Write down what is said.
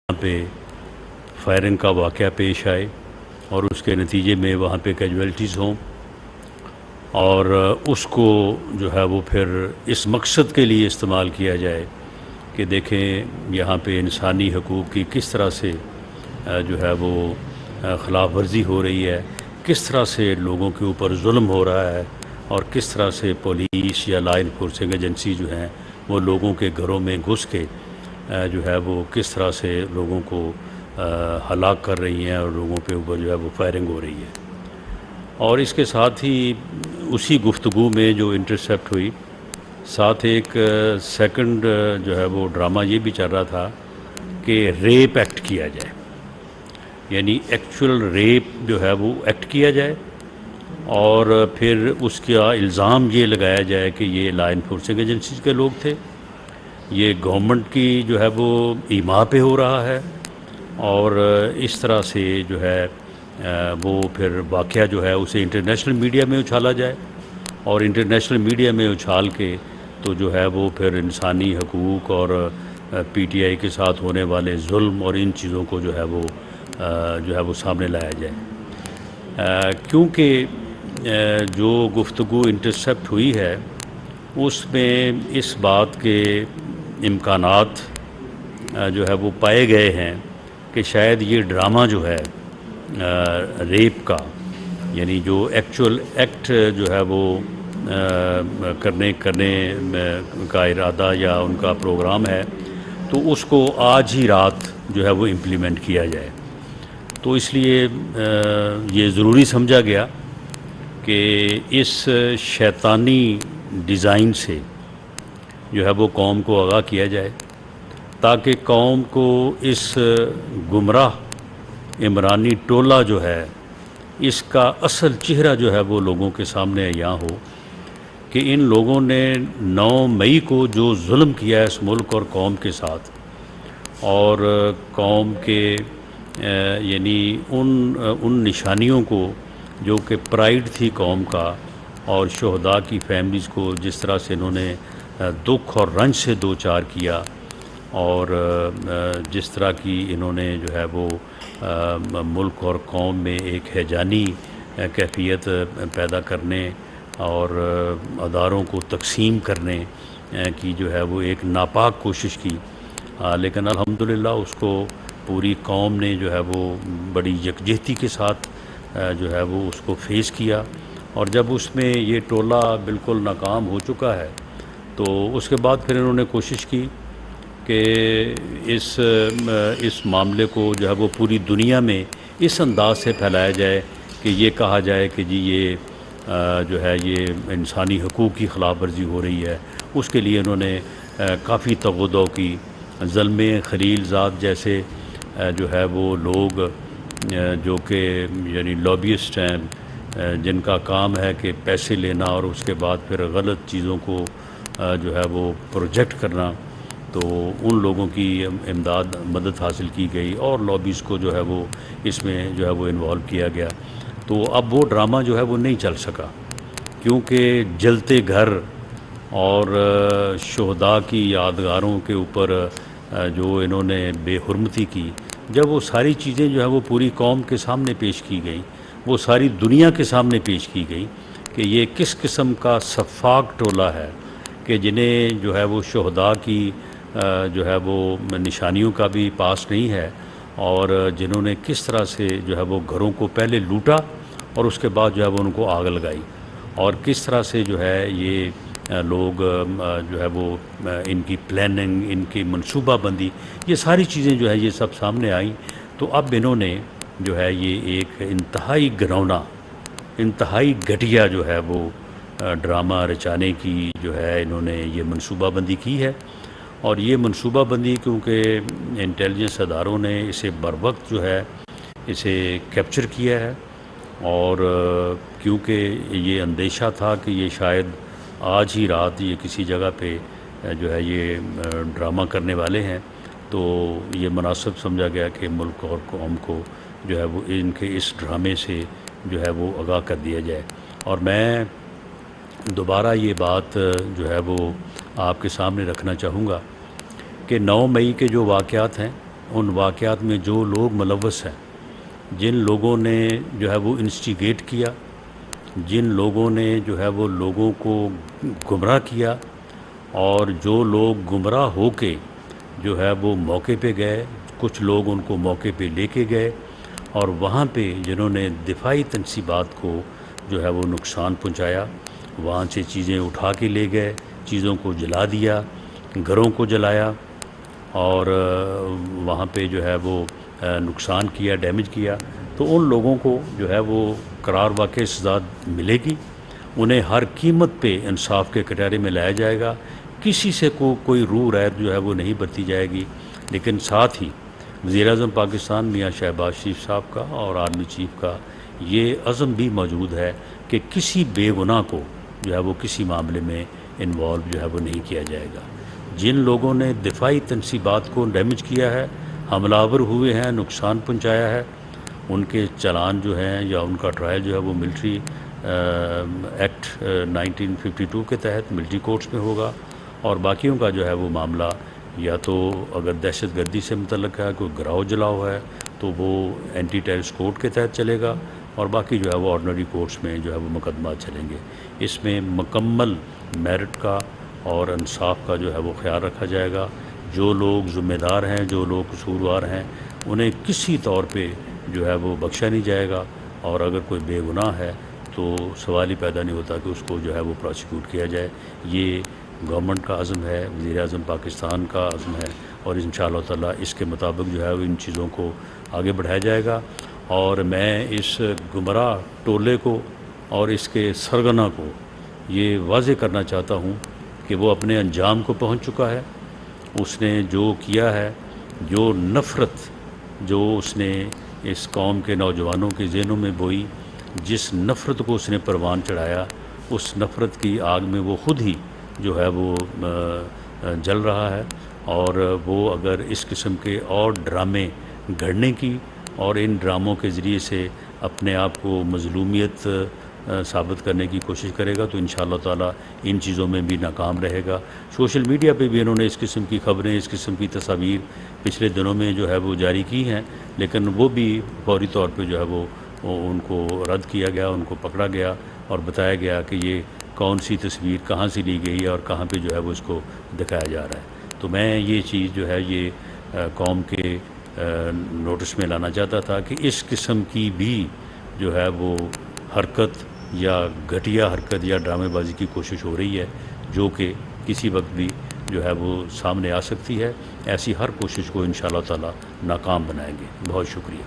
वहाँ पे फायरिंग का वाक़या पेश आए और उसके नतीजे में वहाँ पे कैजुअल्टीज़ हों और उसको जो है वो फिर इस मकसद के लिए इस्तेमाल किया जाए कि देखें यहाँ पे इंसानी हकूक़ की किस तरह से जो है वो ख़िलाफ़ वर्जी हो रही है, किस तरह से लोगों के ऊपर जुल्म हो रहा है और किस तरह से पुलिस या लॉ इन्फोर्सिंग एजेंसी जो हैं वो लोगों के घरों में घुस के जो है वो किस तरह से लोगों को हलाक कर रही हैं और लोगों पे ऊपर जो है वो फायरिंग हो रही है। और इसके साथ ही उसी गुफ्तगू में जो इंटरसेप्ट हुई, साथ एक सेकंड जो है वो ड्रामा ये भी चल रहा था कि रेप एक्ट किया जाए, यानी एक्चुअल रेप जो है वो एक्ट किया जाए और फिर उसका इल्ज़ाम ये लगाया जाए कि ये लॉ इन्फोर्सिंग एजेंसीज के लोग थे, ये गवर्नमेंट की जो है वो ईमा पे हो रहा है और इस तरह से जो है वो फिर वाक़या जो है उसे इंटरनेशनल मीडिया में उछाला जाए और इंटरनेशनल मीडिया में उछाल के तो जो है वो फिर इंसानी हकूक़ और पीटीआई के साथ होने वाले जुल्म और इन चीज़ों को जो है वो सामने लाया जाए। क्योंकि जो गुफ्तगू इंटरसेप्ट हुई है उसमें इस बात के इम्कानात जो है वो पाए गए हैं कि शायद ये ड्रामा जो है रेप का, यानी जो एक्चुअल एक्ट जो है वो करने का इरादा या उनका प्रोग्राम है, तो उसको आज ही रात जो है वो इम्प्लीमेंट किया जाए। तो इसलिए ये ज़रूरी समझा गया कि इस शैतानी डिज़ाइन से जो है वो कौम को आगाह किया जाए ताकि कौम को इस गुमराह इमरानी टोला जो है इसका असल चेहरा जो है वो लोगों के सामने यहाँ हो कि इन लोगों ने 9 मई को जो जुल्म किया है इस मुल्क और कौम के साथ और कौम के यानी उन निशानियों को जो कि प्राइड थी कौम का और शहदा की फैमिलीज़ को जिस तरह से इन्होंने दुख और रंज से दो चार किया और जिस तरह की इन्होंने जो है वो मुल्क और कौम में एक हैजानी कैफियत पैदा करने और अदारों को तकसीम करने की जो है वो एक नापाक कोशिश की, लेकिन अल्हम्दुलिल्लाह उसको पूरी कौम ने जो है वो बड़ी यकजहती के साथ जो है वो उसको फेस किया और जब उसमें ये टोला बिल्कुल नाकाम हो चुका है तो उसके बाद फिर इन्होंने कोशिश की कि इस मामले को जो है वो पूरी दुनिया में इस अंदाज से फैलाया जाए कि ये कहा जाए कि जी ये जो है ये इंसानी हकूक़ की ख़िलाफ़ वर्जी हो रही है। उसके लिए इन्होंने काफ़ी तगोदो की, ज़ल्मे खलीलज़ाद जैसे जो है वो लोग जो कि यानी लॉबियस्ट हैं जिनका काम है कि पैसे लेना और उसके बाद फिर गलत चीज़ों को जो है वो प्रोजेक्ट करना, तो उन लोगों की इमदाद मदद हासिल की गई और लॉबीज़ को जो है वो इसमें जो है वो इन्वॉल्व किया गया। तो अब वो ड्रामा जो है वो नहीं चल सका क्योंकि जलते घर और शहदा की यादगारों के ऊपर जो इन्होंने बेहुरमती की, जब वो सारी चीज़ें जो है वो पूरी कौम के सामने पेश की गई, वो सारी दुनिया के सामने पेश की गई कि ये किस किस्म का सफाक टोला है कि जिन्हें जो है वो शहदा की जो है वो निशानियों का भी पास नहीं है और जिन्होंने किस तरह से जो है वो घरों को पहले लूटा और उसके बाद जो है वो उनको आग लगाई और किस तरह से जो है ये लोग जो है वो इनकी प्लानिंग, इनकी मनसूबाबंदी, ये सारी चीज़ें जो है ये सब सामने आई। तो अब इन्होंने जो है ये एक इंतहाई घिनौना, इंतहाई घटिया जो है वो ड्रामा रचाने की जो है इन्होंने ये मनसूबाबंदी की है और ये मनसूबाबंदी क्योंकि इंटेलिजेंस अदारों ने इसे बरवक्त जो है इसे कैप्चर किया है और क्योंकि ये अंदेशा था कि ये शायद आज ही रात ये किसी जगह पे जो है ये ड्रामा करने वाले हैं, तो ये मुनासिब समझा गया कि मुल्क और कौम को जो है वो इनके इस ड्रामे से जो है वो आगाह कर दिया जाए। और मैं दोबारा ये बात जो है वो आपके सामने रखना चाहूँगा कि 9 मई के जो वाक़यात हैं ان واقعات میں جو لوگ ملوث ہیں، جن لوگوں نے جو ہے وہ انسٹیگیٹ کیا، جن لوگوں نے جو ہے وہ لوگوں کو گمراہ کیا، اور جو لوگ گمراہ ہو کے جو ہے وہ موقع پہ گئے، کچھ لوگ ان کو موقع پہ لے کے گئے، اور وہاں پہ جنہوں نے دفاعی تنصیبات کو جو ہے وہ نقصان پہنچایا، وہاں سے چیزیں اٹھا کے لے گئے، چیزوں کو جلا دیا، گھروں کو جلایا، اور وہاں پہ جو ہے وہ نقصان کیا، ڈیمیج کیا، تو ان لوگوں کو جو ہے وہ قرار واقع سزا ملے گی، انہیں ہر قیمت پہ انصاف کے کٹہرے میں لایا جائے گا، کسی سے کوئی روح رعایت جو ہے وہ نہیں برتی جائے گی۔ لیکن ساتھ ہی وزیر اعظم پاکستان میاں شہباز شریف صاحب کا اور آرمی چیف کا یہ عزم بھی موجود ہے کہ کسی بے گناہ کو جو ہے وہ کسی معاملے میں انوالو جو ہے وہ نہیں کیا جائے گا۔ جن لوگوں نے دفاعی تنصیبات کو ڈیمیج کیا ہے، حملہ آور ہوئے ہیں، نقصان پہنچایا ہے، ان کے چلان جو ہیں یا ان کا ٹرائل جو ہے وہ ملٹری ایکٹ 1952 کے تحت ملٹری کورٹس میں ہوگا، اور باقیوں کا جو ہے وہ معاملہ یا تو اگر دہشت گردی سے متعلق ہے، کوئی گراؤ جلاؤ ہے، تو وہ اینٹی ٹیررسٹ کورٹ کے تحت چلے گا، اور باقی جو ہے وہ آرڈنری کورٹس میں جو ہے وہ مقدمات چلیں گے۔ اس میں مکمل میرٹ کا اور انصاف کا جو ہے وہ خیال رکھا جائے گا۔ جو لوگ ذمہ دار ہیں، جو لوگ قصوروار ہیں، انہیں کسی طور پہ جو ہے وہ بخشا نہیں جائے گا، اور اگر کوئی بے گناہ ہے تو سوال ہی پیدا نہیں ہوتا کہ اس کو جو ہے وہ پروسیکیوٹ کیا جائے۔ یہ گورنمنٹ کا عزم ہے، وزیر اعظم پاکستان کا عزم ہے، اور انشاءاللہ تعالیٰ اس کے مطابق جو ہے وہ ان چیزوں کو آگے بڑھایا جائے گا۔ اور میں اس گمراہ ٹولے کو اور اس کے سرغنہ کو یہ واضح کرنا چاہتا ہوں کہ وہ اپنے انجام کو پہنچ چکا ہے۔ اس نے جو کیا ہے، جو نفرت جو اس نے اس قوم کے نوجوانوں کے ذہنوں میں بوئی، جس نفرت کو اس نے پروان چڑھایا، اس نفرت کی آگ میں وہ خود ہی جو ہے وہ جل رہا ہے، اور وہ اگر اس قسم کے اور ڈرامے گھڑنے کی اور ان ڈراموں کے ذریعے سے اپنے آپ کو مظلومیت ثابت کرنے کی کوشش کرے گا تو انشاءاللہ تعالیٰ ان چیزوں میں بھی ناکام رہے گا۔ سوشل میڈیا پہ بھی انہوں نے اس قسم کی خبریں، اس قسم کی تصاویر پچھلے دنوں میں جو ہے وہ جاری کی ہیں، لیکن وہ بھی فوری طور پہ جو ہے وہ ان کو رد کیا گیا، ان کو پکڑا گیا اور بتایا گیا کہ یہ کون سی تصویر کہاں سے لی گئی ہے اور کہاں پہ جو ہے وہ اس کو دکھایا جا رہا ہے۔ تو میں یہ چیز جو ہے یہ قوم کے نوٹس میں لانا چاہتا تھا کہ اس قسم کی بھی جو ہے وہ حرکت یا گھٹیا حرکت یا ڈرامے بازی کی کوشش ہو رہی ہے، جو کہ کسی وقت بھی جو ہے وہ سامنے آ سکتی ہے۔ ایسی ہر کوشش کو انشاءاللہ تعالیٰ ناکام بنائیں گے۔ بہت شکریہ۔